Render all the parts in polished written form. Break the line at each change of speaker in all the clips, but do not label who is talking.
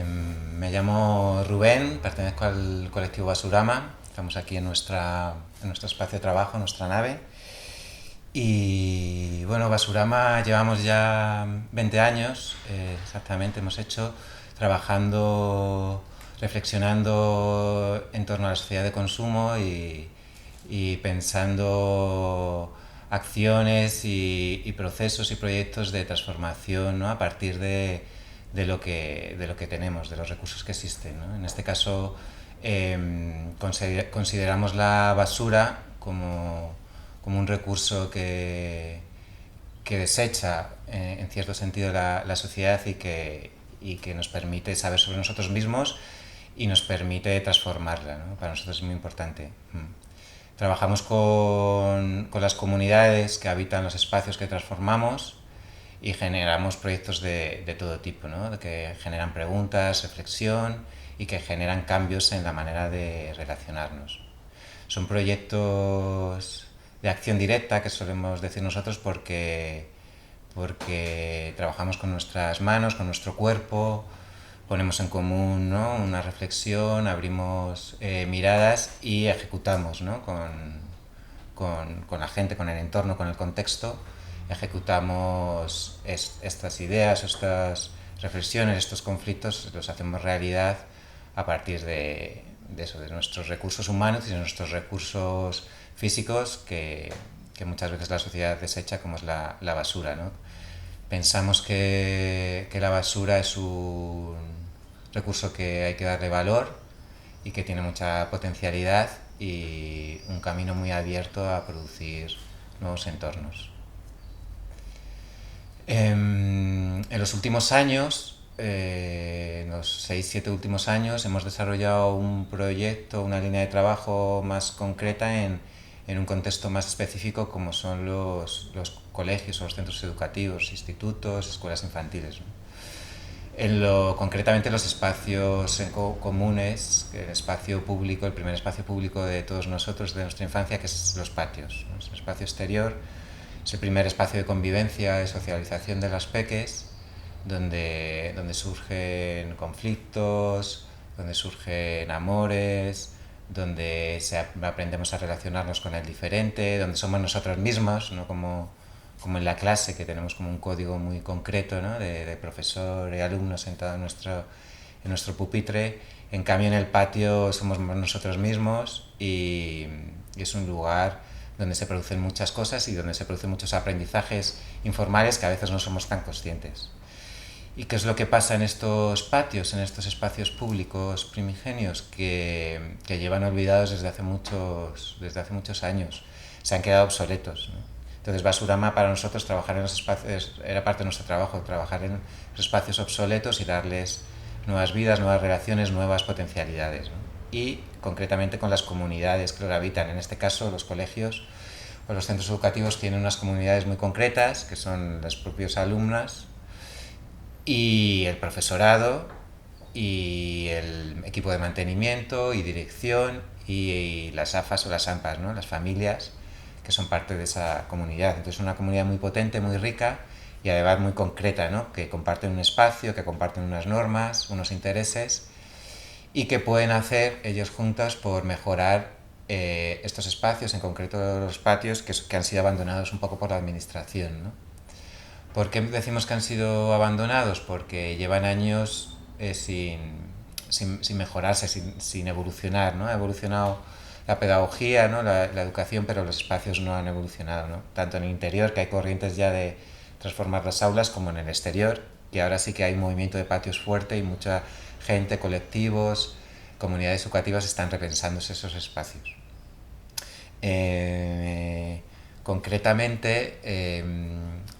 Me llamo Rubén, pertenezco al colectivo Basurama. Estamos aquí en nuestro espacio de trabajo, en nuestra nave. Y bueno, Basurama llevamos ya 20 años, exactamente, hemos hecho trabajando, reflexionando en torno a la sociedad de consumo y pensando acciones y procesos y proyectos de transformación, ¿no? A partir de lo que tenemos, de los recursos que existen, ¿no? En este caso, consideramos la basura como un recurso que desecha en cierto sentido la sociedad y que nos permite saber sobre nosotros mismos y nos permite transformarla, ¿no? Para nosotros es muy importante. Trabajamos con las comunidades que habitan los espacios que transformamos y generamos proyectos de todo tipo, ¿no? Que generan preguntas, reflexión y que generan cambios en la manera de relacionarnos. Son proyectos de acción directa, que solemos decir nosotros, porque trabajamos con nuestras manos, con nuestro cuerpo, ponemos en común, ¿no? Una reflexión, abrimos miradas y ejecutamos, ¿no? Con la gente, con el entorno, con el contexto, ejecutamos estas ideas, estas reflexiones, estos conflictos, los hacemos realidad a partir de eso, de nuestros recursos humanos y de nuestros recursos físicos que muchas veces la sociedad desecha, como es la basura, ¿no? Pensamos que la basura es un recurso que hay que darle valor y que tiene mucha potencialidad y un camino muy abierto a producir nuevos entornos. En los últimos años, en los 6-7 últimos años, hemos desarrollado un proyecto, una línea de trabajo más concreta en un contexto más específico como son los colegios o los centros educativos, institutos, escuelas infantiles, ¿no? Concretamente los espacios comunes, el espacio público, el primer espacio público de todos nosotros, de nuestra infancia, que es los patios, ¿no? Es el espacio exterior, es el primer espacio de convivencia, de socialización de las peques, donde surgen conflictos, donde surgen amores, donde aprendemos a relacionarnos con el diferente, donde somos nosotros mismos, no como en la clase, que tenemos como un código muy concreto, ¿no? de profesor y alumno sentado en nuestro pupitre. En cambio, en el patio somos nosotros mismos y es un lugar donde se producen muchas cosas y donde se producen muchos aprendizajes informales que a veces no somos tan conscientes. ¿Y qué es lo que pasa en estos patios, en estos espacios públicos primigenios que llevan olvidados desde hace muchos años? Se han quedado obsoletos, ¿no? Entonces, Basurama, para nosotros, trabajar en los espacios era parte de nuestro trabajo, trabajar en los espacios obsoletos y darles nuevas vidas, nuevas relaciones, nuevas potencialidades, ¿no? Y concretamente con las comunidades que lo habitan. En este caso, los colegios o los centros educativos tienen unas comunidades muy concretas, que son las propias alumnas y el profesorado y el equipo de mantenimiento y dirección y las AFAS o las AMPAs, ¿no? Las familias que son parte de esa comunidad. Entonces es una comunidad muy potente, muy rica y además muy concreta, ¿no? Que comparten un espacio, que comparten unas normas, unos intereses y que pueden hacer ellos juntos por mejorar estos espacios, en concreto los patios que han sido abandonados un poco por la administración, ¿no? ¿Por qué decimos que han sido abandonados? Porque llevan años sin mejorarse, sin evolucionar, ¿no? Ha evolucionado la pedagogía, ¿no? La educación, pero los espacios no han evolucionado, ¿no? Tanto en el interior, que hay corrientes ya de transformar las aulas, como en el exterior, que ahora sí que hay un movimiento de patios fuerte y mucha gente, colectivos, comunidades educativas están repensándose esos espacios. Concretamente,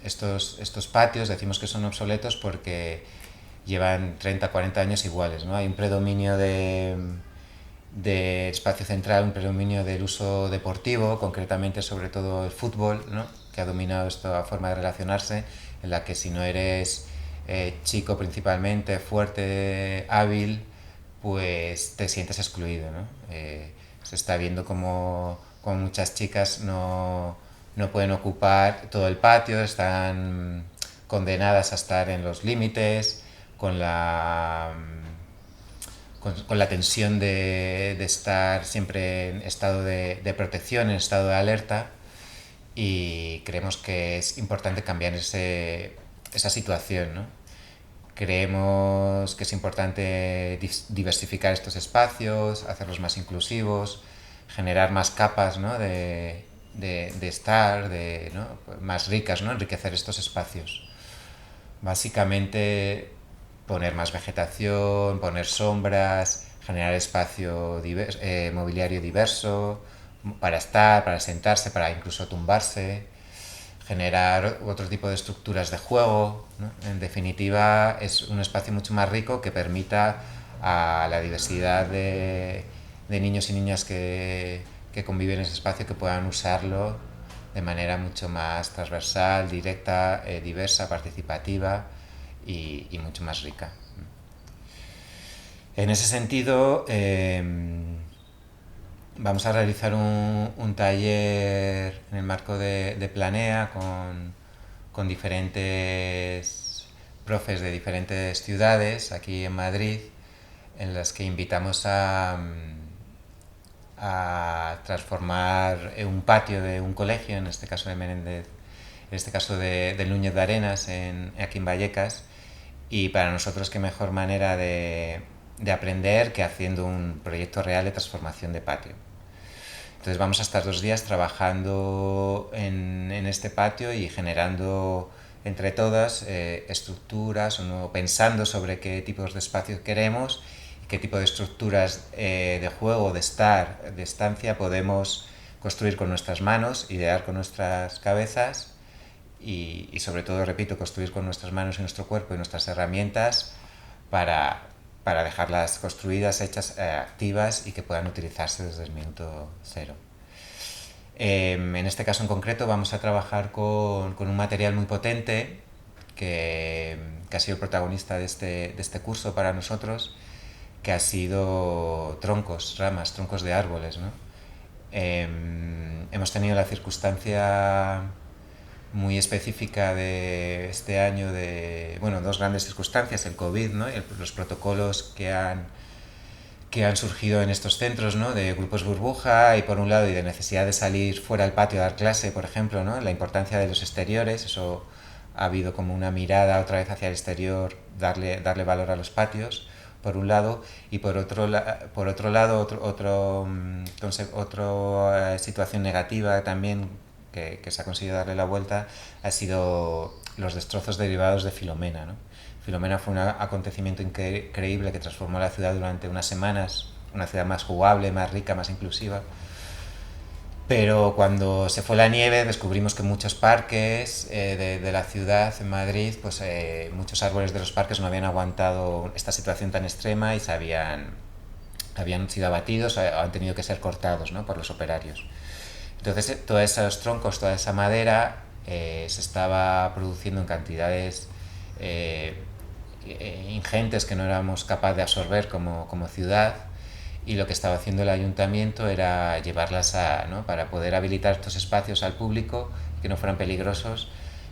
estos patios decimos que son obsoletos porque llevan 30-40 años iguales, ¿no? Hay un predominio de espacio central, un predominio del uso deportivo, concretamente sobre todo el fútbol, ¿no? Que ha dominado esta forma de relacionarse, en la que si no eres chico principalmente, fuerte, hábil, pues te sientes excluido, ¿no? Se está viendo como muchas chicas no pueden ocupar todo el patio, están condenadas a estar en los límites, con la con la tensión de estar siempre en estado de protección, en estado de alerta, y creemos que es importante cambiar esa situación, ¿no? Creemos que es importante diversificar estos espacios, hacerlos más inclusivos, generar más capas, ¿no? de estar, ¿no? más ricas, ¿no? Enriquecer estos espacios. Básicamente poner más vegetación, poner sombras, generar espacio mobiliario diverso para estar, para sentarse, para incluso tumbarse, generar otro tipo de estructuras de juego, ¿no? En definitiva, es un espacio mucho más rico que permita a la diversidad de niños y niñas que conviven en ese espacio que puedan usarlo de manera mucho más transversal, directa, diversa, participativa y mucho más rica. En ese sentido, vamos a realizar un taller en el marco de Planea con diferentes profes de diferentes ciudades aquí en Madrid, en las que invitamos a transformar un patio de un colegio, en este caso de Menéndez, en este caso de Núñez de Arenas, aquí en Vallecas, y para nosotros qué mejor manera de aprender que haciendo un proyecto real de transformación de patio. Entonces vamos a estar 2 días trabajando en este patio y generando entre todas estructuras, o pensando sobre qué tipos de espacios queremos, qué tipo de estructuras de juego, de estar, de estancia podemos construir con nuestras manos, idear con nuestras cabezas y sobre todo, repito, construir con nuestras manos y nuestro cuerpo y nuestras herramientas para dejarlas construidas, hechas, activas y que puedan utilizarse desde el minuto cero. En este caso en concreto vamos a trabajar con un material muy potente que ha sido el protagonista de este curso para nosotros, que ha sido troncos, ramas, troncos de árboles, ¿no? Hemos tenido la circunstancia muy específica de este año de, bueno, 2 grandes circunstancias, el COVID, ¿no? Y los protocolos que han surgido en estos centros, ¿no? De grupos burbuja y por un lado y de necesidad de salir fuera al patio a dar clase, por ejemplo, ¿no? La importancia de los exteriores, eso ha habido como una mirada otra vez hacia el exterior, darle valor a los patios, por un lado, y por otro lado, otra situación negativa también que se ha conseguido darle la vuelta ha sido los destrozos derivados de Filomena, ¿no? Filomena fue un acontecimiento increíble que transformó la ciudad durante unas semanas, una ciudad más jugable, más rica, más inclusiva. Pero cuando se fue la nieve descubrimos que muchos parques de la ciudad en Madrid, pues muchos árboles de los parques no habían aguantado esta situación tan extrema y habían sido abatidos o han tenido que ser cortados, ¿no? Por los operarios. Entonces todos esos troncos, toda esa madera se estaba produciendo en cantidades ingentes que no éramos capaces de absorber como ciudad, y lo que estaba haciendo el ayuntamiento era llevarlas ¿no? Para poder habilitar estos espacios al público que no fueran peligrosos,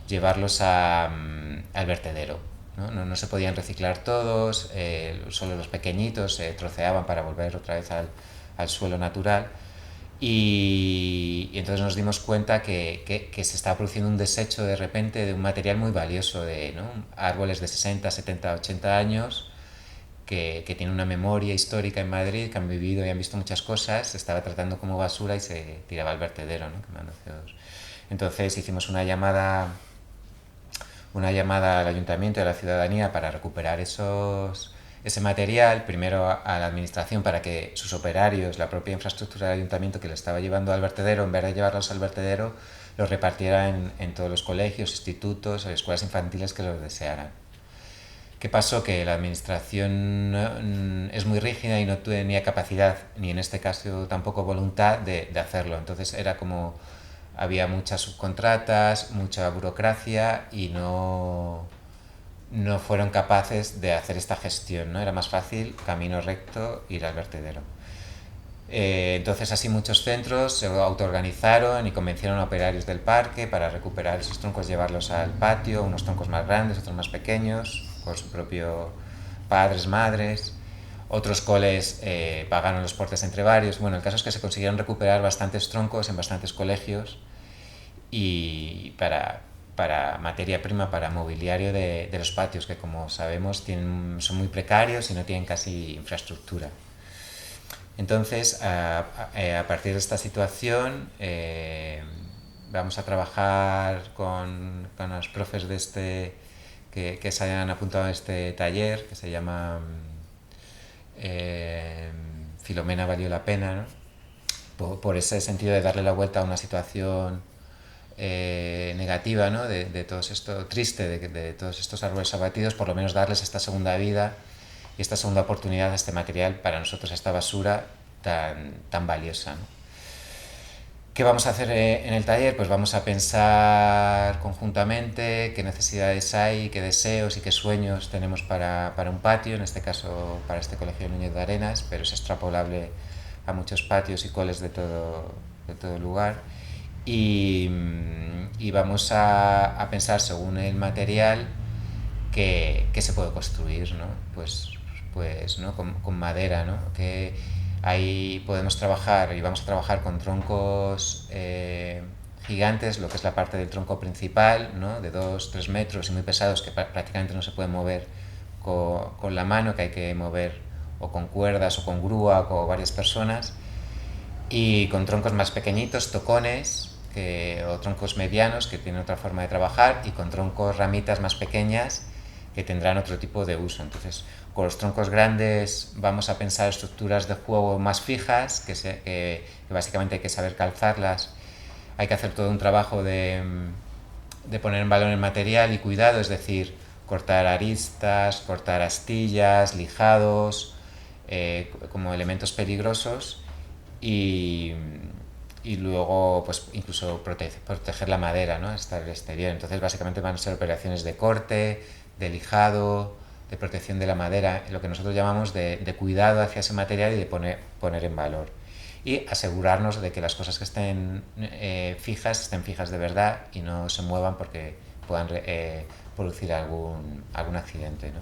llevarlos al vertedero, ¿no? No se podían reciclar todos, solo los pequeñitos se troceaban para volver otra vez al suelo natural. Y entonces nos dimos cuenta que se estaba produciendo un desecho de repente de un material muy valioso, ¿no? Árboles de 60, 70, 80 años que tienen una memoria histórica en Madrid, que han vivido y han visto muchas cosas, se estaba tratando como basura y se tiraba al vertedero, ¿no? Quemando CO2. Entonces hicimos una llamada al ayuntamiento y a la ciudadanía para recuperar ese material, primero a la administración para que sus operarios, la propia infraestructura del ayuntamiento que le estaba llevando al vertedero, en vez de llevarlos al vertedero, los repartiera en todos los colegios, institutos, escuelas infantiles que los desearan. ¿Qué pasó? Que la administración es muy rígida y no tenía capacidad, ni en este caso tampoco voluntad de hacerlo. Entonces era como había muchas subcontratas, mucha burocracia y no fueron capaces de hacer esta gestión, ¿no? Era más fácil, camino recto, ir al vertedero. Entonces así muchos centros se autoorganizaron y convencieron a operarios del parque para recuperar esos troncos, llevarlos al patio, unos troncos más grandes, otros más pequeños, con su propio padres, madres, Otros coles pagaron los portes entre varios. Bueno, el caso es que se consiguieron recuperar bastantes troncos en bastantes colegios y para materia prima, para mobiliario de los patios, que como sabemos son muy precarios y no tienen casi infraestructura. Entonces, a partir de esta situación, vamos a trabajar con los profes que se hayan apuntado a este taller, que se llama Filomena valió la pena, ¿no? Por ese sentido de darle la vuelta a una situación negativa, ¿no? de todo esto triste, de todos estos árboles abatidos, por lo menos darles esta segunda vida y esta segunda oportunidad a este material, para nosotros, a esta basura tan valiosa, ¿no? ¿Qué vamos a hacer en el taller? Pues vamos a pensar conjuntamente qué necesidades hay, qué deseos y qué sueños tenemos para un patio, en este caso para este Colegio Núñez de Arenas, pero es extrapolable a muchos patios y coles de todo lugar. Y vamos a pensar según el material que se puede construir, ¿no? Pues ¿no? Con madera, ¿no? Que ahí podemos trabajar y vamos a trabajar con troncos gigantes, lo que es la parte del tronco principal, ¿no? De 2-3 metros y muy pesados, que prácticamente no se pueden mover con la mano, que hay que mover o con cuerdas o con grúa o con varias personas, y con troncos más pequeñitos, tocones, o troncos medianos, que tienen otra forma de trabajar, y con troncos, ramitas más pequeñas, que tendrán otro tipo de uso. Entonces, con los troncos grandes vamos a pensar estructuras de juego más fijas, que básicamente hay que saber calzarlas. Hay que hacer todo un trabajo de poner en valor el material y cuidado, es decir, cortar aristas, cortar astillas, lijados, como elementos peligrosos, y luego pues incluso proteger la madera, ¿no? Hasta el exterior. Entonces básicamente van a ser operaciones de corte, de lijado, de protección de la madera, lo que nosotros llamamos de cuidado hacia ese material y de poner en valor. Y asegurarnos de que las cosas que estén fijas de verdad y no se muevan porque puedan producir algún accidente, ¿no?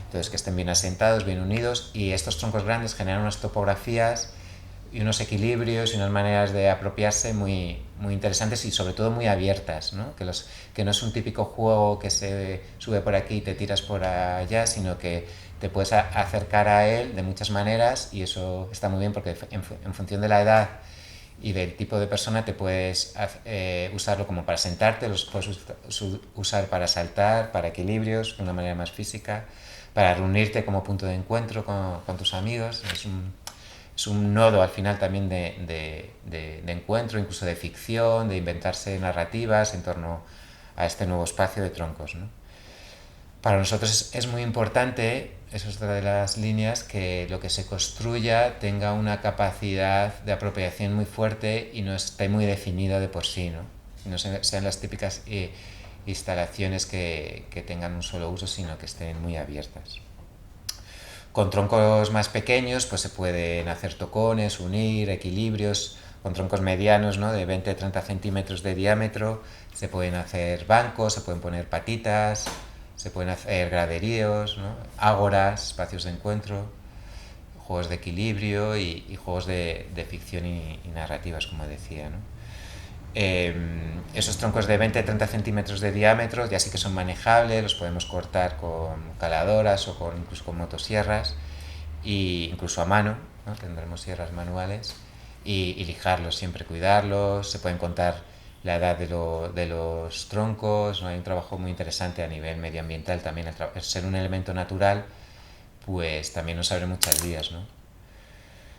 Entonces, que estén bien asentados, bien unidos, y estos troncos grandes generan unas topografías y unos equilibrios y unas maneras de apropiarse muy interesantes y sobre todo muy abiertas, ¿no? Que no es un típico juego que se sube por aquí y te tiras por allá, sino que te puedes acercar a él de muchas maneras, y eso está muy bien porque en función de la edad y del tipo de persona te puedes usarlo como para sentarte, los puedes usar para saltar, para equilibrios de una manera más física, para reunirte como punto de encuentro con tus amigos. Es un nodo al final también de encuentro, incluso de ficción, de inventarse narrativas en torno a este nuevo espacio de troncos, ¿no? Para nosotros es muy importante, eso es otra de las líneas, que lo que se construya tenga una capacidad de apropiación muy fuerte y no esté muy definida de por sí, ¿no? No sean las típicas instalaciones que tengan un solo uso, sino que estén muy abiertas. Con troncos más pequeños pues se pueden hacer tocones, unir, equilibrios. Con troncos medianos, ¿no? De 20-30 centímetros de diámetro se pueden hacer bancos, se pueden poner patitas, se pueden hacer graderíos, ¿no? Ágoras, espacios de encuentro, juegos de equilibrio y juegos de ficción y narrativas, como decía, ¿no? Esos troncos de 20-30 centímetros de diámetro ya sí que son manejables, los podemos cortar con caladoras o incluso con motosierras, e incluso a mano, ¿no? Tendremos sierras manuales, y lijarlos, siempre cuidarlos. Se pueden contar la edad de los troncos, ¿no? Hay un trabajo muy interesante a nivel medioambiental también. El ser un elemento natural pues también nos abre muchas vías, ¿no?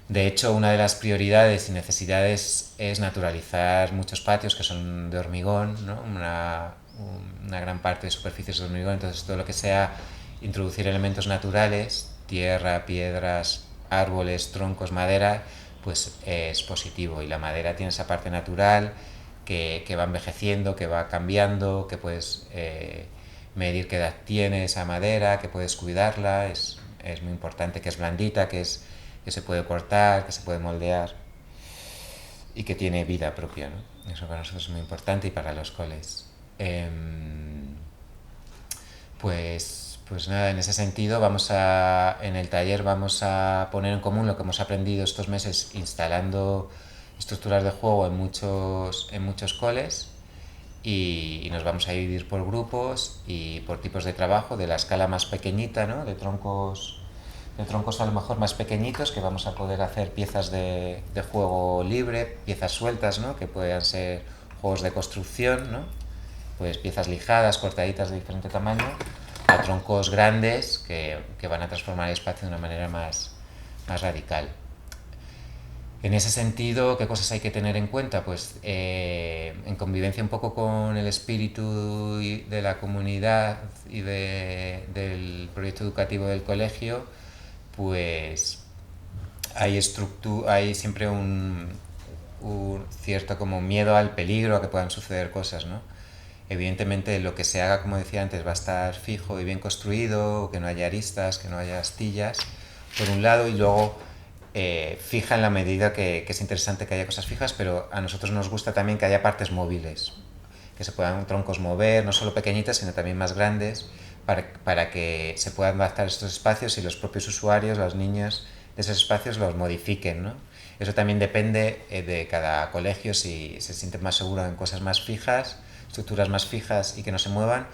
De hecho, una de las prioridades y necesidades es naturalizar muchos patios que son de hormigón, ¿no? Una gran parte de superficies de hormigón. Entonces, todo lo que sea introducir elementos naturales, tierra, piedras, árboles, troncos, madera, pues es positivo. Y la madera tiene esa parte natural que va envejeciendo, que va cambiando, que puedes medir qué edad tiene esa madera, que puedes cuidarla. Es muy importante, que es blandita, que se puede cortar, que se puede moldear y que tiene vida propia, ¿no? Eso para nosotros es muy importante, y para los coles. Pues Pues nada, en ese sentido en el taller vamos a poner en común lo que hemos aprendido estos meses instalando estructuras de juego en muchos coles y nos vamos a dividir por grupos y por tipos de trabajo, de la escala más pequeñita, ¿no? De troncos a lo mejor más pequeñitos, que vamos a poder hacer piezas de juego libre, piezas sueltas, ¿no? Que puedan ser juegos de construcción, ¿no? Pues piezas lijadas, cortaditas de diferente tamaño, a troncos grandes que van a transformar el espacio de una manera más radical. En ese sentido, ¿qué cosas hay que tener en cuenta? Pues en convivencia un poco con el espíritu de la comunidad y del proyecto educativo del colegio, pues hay siempre un cierto como miedo al peligro, a que puedan suceder cosas, ¿no? Evidentemente lo que se haga, como decía antes, va a estar fijo y bien construido, que no haya aristas, que no haya astillas, por un lado, y luego fija en la medida que es interesante que haya cosas fijas, pero a nosotros nos gusta también que haya partes móviles, que se puedan troncos mover, no solo pequeñitas, sino también más grandes, para que se puedan adaptar estos espacios y los propios usuarios, los niños de esos espacios los modifiquen, ¿no? Eso también depende de cada colegio, si se siente más seguro en cosas más fijas, estructuras más fijas y que no se muevan,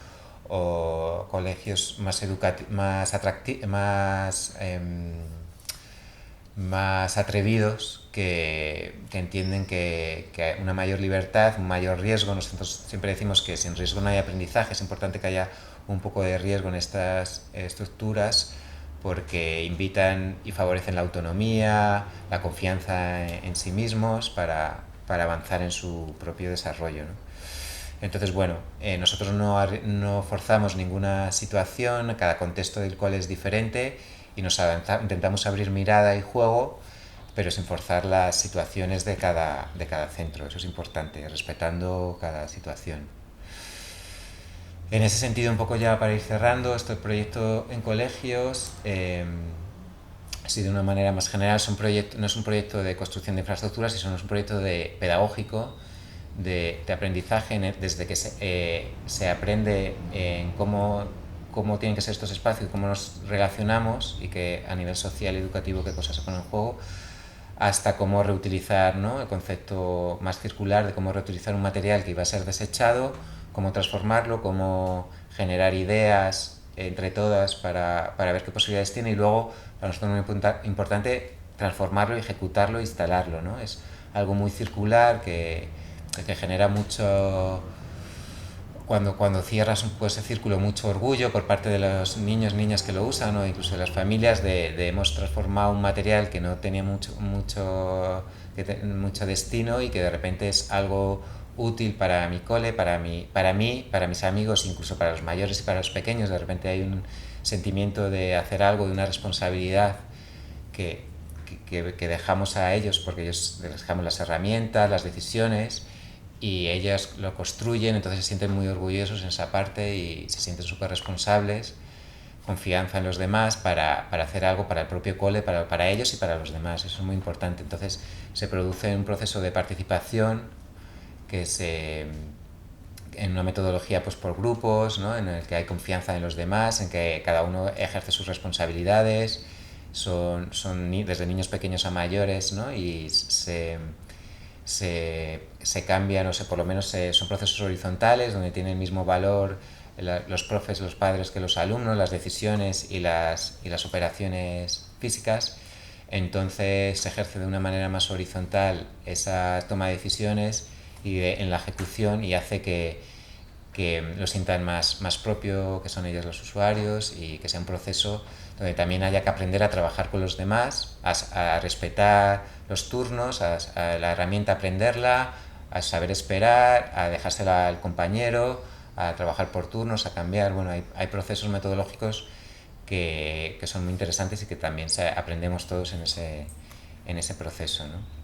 o colegios más atrevidos que entienden que hay una mayor libertad, un mayor riesgo. Nosotros siempre decimos que sin riesgo no hay aprendizaje, es importante que haya un poco de riesgo en estas estructuras porque invitan y favorecen la autonomía, la confianza en sí mismos para avanzar en su propio desarrollo, ¿no? Entonces, bueno, nosotros no forzamos ninguna situación, cada contexto del cual es diferente y intentamos abrir mirada y juego, pero sin forzar las situaciones de cada centro. Eso es importante, respetando cada situación. En ese sentido, un poco ya para ir cerrando, este proyecto en colegios, así de una manera más general, no es un proyecto de construcción de infraestructuras, sino es un proyecto pedagógico, de aprendizaje, desde que se aprende en cómo tienen que ser estos espacios, cómo nos relacionamos y que a nivel social y educativo qué cosas se ponen en juego, hasta cómo reutilizar, ¿no? El concepto más circular de cómo reutilizar un material que iba a ser desechado, cómo transformarlo, cómo generar ideas entre todas para ver qué posibilidades tiene y luego, para nosotros es muy importante, transformarlo, ejecutarlo, instalarlo, ¿no? Es algo muy circular que genera mucho, cuando cierras un poco ese círculo, mucho orgullo por parte de los niños, niñas que lo usan o incluso de las familias de hemos transformado un material que no tenía mucho destino y que de repente es algo útil para mi cole, para mí, para mis amigos, incluso para los mayores y para los pequeños. De repente hay un sentimiento de hacer algo, de una responsabilidad que dejamos a ellos porque ellos les dejamos las herramientas, las decisiones y ellas lo construyen, entonces se sienten muy orgullosos en esa parte y se sienten súper responsables, confianza en los demás para hacer algo para el propio cole, para ellos y para los demás. Eso es muy importante. Entonces se produce un proceso de participación en una metodología pues por grupos, ¿no? En el que hay confianza en los demás, en que cada uno ejerce sus responsabilidades, son desde niños pequeños a mayores, ¿no? Y se cambian, o sea, por lo menos son procesos horizontales donde tienen el mismo valor los profes, los padres que los alumnos, las decisiones y las operaciones físicas. Entonces se ejerce de una manera más horizontal esa toma de decisiones en la ejecución y hace que lo sientan más propio, que son ellos los usuarios y que sea un proceso donde también haya que aprender a trabajar con los demás, a respetar los turnos, a la herramienta aprenderla, a saber esperar, a dejársela al compañero, a trabajar por turnos, a cambiar. Bueno, hay procesos metodológicos que son muy interesantes y que también aprendemos todos en ese proceso, ¿no?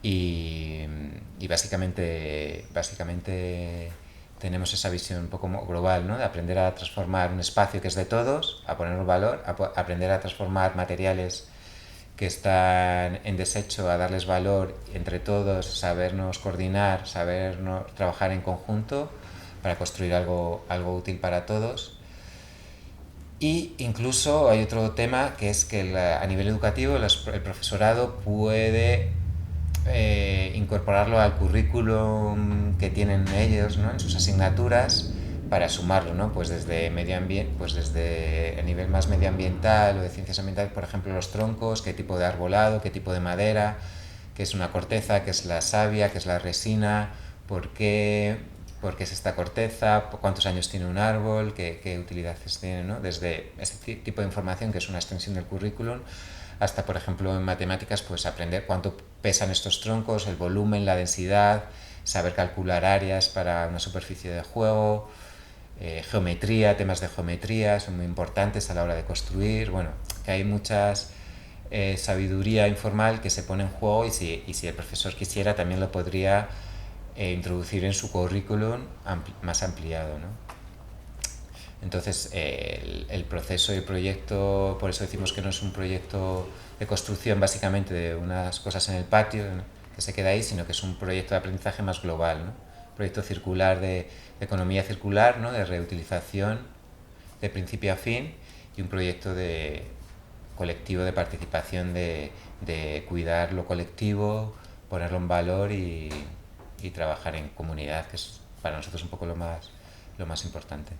Y básicamente tenemos esa visión un poco global, ¿no? De aprender a transformar un espacio que es de todos, a poner un valor, a aprender a transformar materiales que están en desecho, a darles valor entre todos, sabernos coordinar, sabernos trabajar en conjunto para construir algo útil para todos. Y incluso hay otro tema que es que a nivel educativo el profesorado puede incorporarlo al currículum que tienen ellos, ¿no? En sus asignaturas para sumarlo, ¿no? Pues desde medio ambiente, pues desde el nivel más medioambiental o de ciencias ambientales, por ejemplo, los troncos, qué tipo de arbolado, qué tipo de madera, qué es una corteza, qué es la savia, qué es la resina, por qué, por qué es esta corteza, cuántos años tiene un árbol, qué utilidades tiene, ¿no? Desde este tipo de información, que es una extensión del currículum, hasta, por ejemplo, en matemáticas, pues aprender cuánto pesan estos troncos, el volumen, la densidad, saber calcular áreas para una superficie de juego, geometría, temas de geometría son muy importantes a la hora de construir. Bueno, que hay muchas sabiduría informal que se pone en juego, y si el profesor quisiera también lo podría introducir en su currículum más ampliado, ¿no? Entonces, el proceso y el proyecto, por eso decimos que no es un proyecto de construcción básicamente de unas cosas en el patio, ¿no?, que se queda ahí, sino que es un proyecto de aprendizaje más global, ¿no? Proyecto circular de economía circular, ¿no?, de reutilización de principio a fin, y un proyecto de colectivo de participación de cuidar lo colectivo, ponerlo en valor y trabajar en comunidad, que es para nosotros un poco lo más importante.